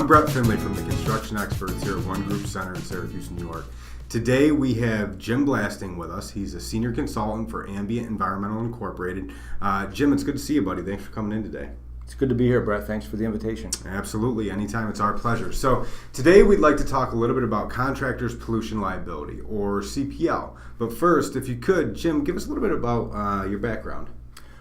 I'm Brett Findlay from the Construction Experts here at OneGroup Center in Syracuse, New York. Today we have Jim Blasting with us. He's a senior consultant for Ambient Environmental Incorporated. Jim, it's good to see you, buddy. Thanks for coming in today. It's good to be here, Brett. Thanks for the invitation. Absolutely. Anytime. It's our pleasure. So today we'd like to talk a little bit about contractors' pollution liability, or CPL. But first, if you could, Jim, give us a little bit about your background.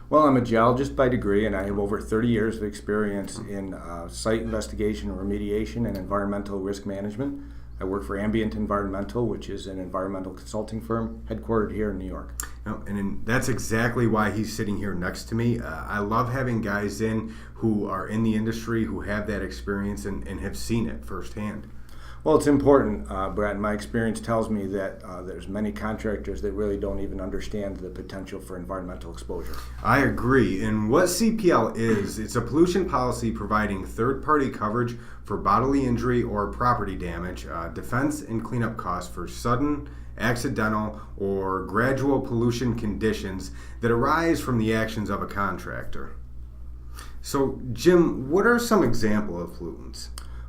Well, I'm a geologist by degree, and I have over 30 years of experience in site investigation, remediation, and environmental risk management. I work for Ambient Environmental, which is an environmental consulting firm headquartered here in New York. That's exactly why he's sitting here next to me. I love having guys in who are in the industry, who have that experience and have seen it firsthand. Well, it's important, Brett. My experience tells me that there's many contractors that really don't even understand the potential for environmental exposure. I agree. And what CPL is, it's a pollution policy providing third-party coverage for bodily injury or property damage, defense and cleanup costs for sudden, accidental, or gradual pollution conditions that arise from the actions of a contractor. So, Jim, what are some examples of pollutants?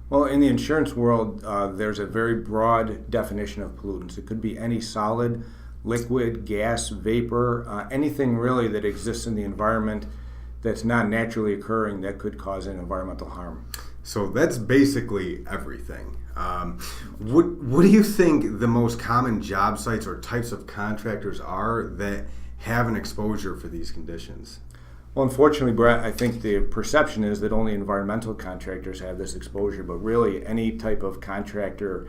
Well, in the insurance world, there's a very broad definition of pollutants. It could be any solid, liquid, gas, vapor, anything really that exists in the environment that's not naturally occurring that could cause an environmental harm. So that's basically everything. What do you think the most common job sites or types of contractors are that have an exposure for these conditions? Well, unfortunately, Brett, I think the perception is that only environmental contractors have this exposure, but really any type of contractor,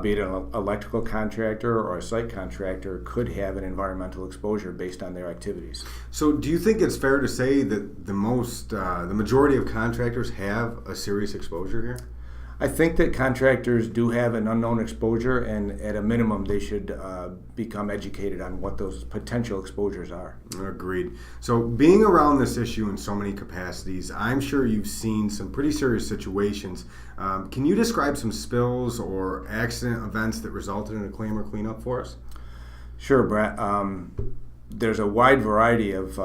be it an electrical contractor or a site contractor, could have an environmental exposure based on their activities. So do you think it's fair to say that the majority of contractors have a serious exposure here? I think that contractors do have an unknown exposure, and at a minimum they should become educated on what those potential exposures are. Agreed. So being around this issue in so many capacities, I'm sure you've seen some pretty serious situations. Can you describe some spills or accident events that resulted in a claim or cleanup for us? Sure, Brett. There's a wide variety of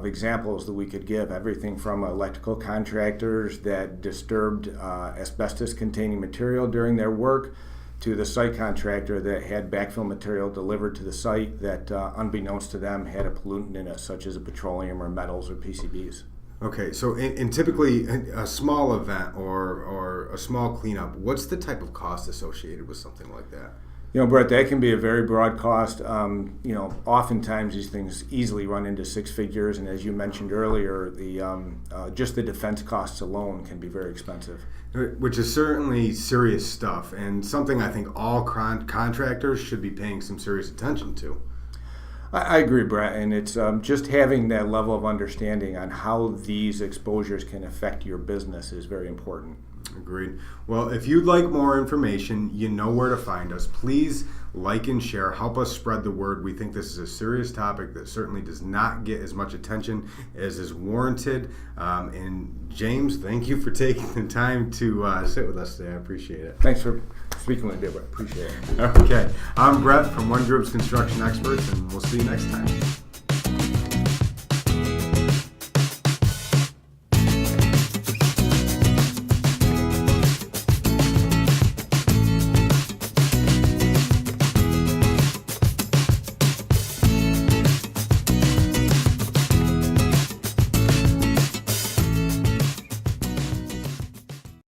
examples that we could give, everything from electrical contractors that disturbed asbestos-containing material during their work to the site contractor that had backfill material delivered to the site that, unbeknownst to them, had a pollutant in it, such as a petroleum or metals or PCBs. Okay, so in typically a small event or a small cleanup, what's the type of cost associated with something like that? You know, Brett, that can be a very broad cost. Oftentimes these things easily run into six figures, and as you mentioned earlier, just the defense costs alone can be very expensive. Which is certainly serious stuff, and something I think all contractors should be paying some serious attention to. I agree, Brett, and it's just having that level of understanding on how these exposures can affect your business is very important. Agreed. Well, if you'd like more information, you know where to find us. Please like and share. Help us spread the word. We think this is a serious topic that certainly does not get as much attention as is warranted. And James, thank you for taking the time to sit with us today. I appreciate it. Thanks for speaking with me, Brett. Appreciate it. Okay. I'm Brett from OneGroup's Construction Experts, and we'll see you next time.